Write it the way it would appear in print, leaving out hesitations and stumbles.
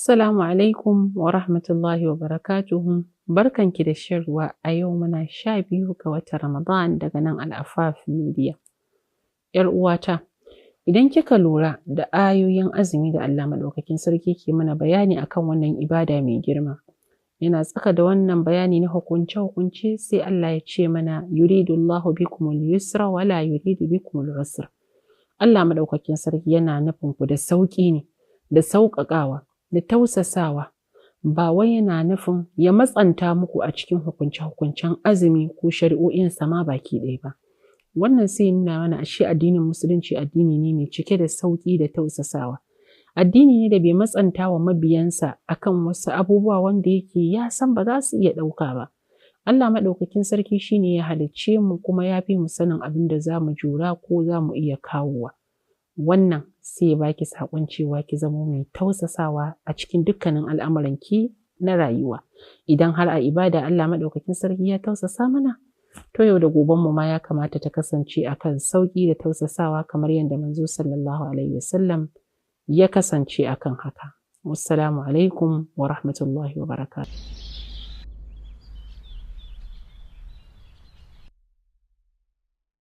Assalamu alaikum wa rahmatullahi wa barakatuhu. Barkanki da shan ruwa a yau muna 12 ga watan Ramadan daga nan Al-Afaf Media. ‘Yar uwata, idan kika lura da ayoyin azumi da Allah Maɗaukakin Sarki ke mana bayani akan wannan ibada mai girma, yana tsaka da wannan bayani na hukunce-hukunce sai Allah ya ce mana yuridullahu bikumul yusra wala yuridu bikumul usra. Allah Maɗaukakin Sarki yana nufin ku da sauƙi ne, da sauƙaƙawa, da tausasawa, ba wai yana nufin ya matsanta muku a cikin hukunce-hukuncen azumi ko shari'o'in sama baki ɗaya ba. Wannan sai nuna mana ashe addinin musulunci addini ne mai cike da sauƙi da tausasawa. Addini ne da bai matsanta wa mabiyansa akan wasu abubuwa wanda yake ya san ba za su iya ɗauka ba. Allah Maɗaukakin Sarki shine ya halicce mu kuma ya fi mu sanin abin da za mu jura ko za mu iya kawowa. Wannan sai ya baki saƙon cewa ki zama mai tausasawa a cikin dukkanin al'amuranki na rayuwa. Idan har a ibada Allah Maɗaukakin Sarki ya tausasa mana, to yau da gobenmu ma ya kamata ta kasance akan sauƙi da tausasawa kamar yadda manzo sallallahu alaihi wasallam ya kasance akan haka. Wassalamu alaikum wa rahmatullahi wa barakatuh.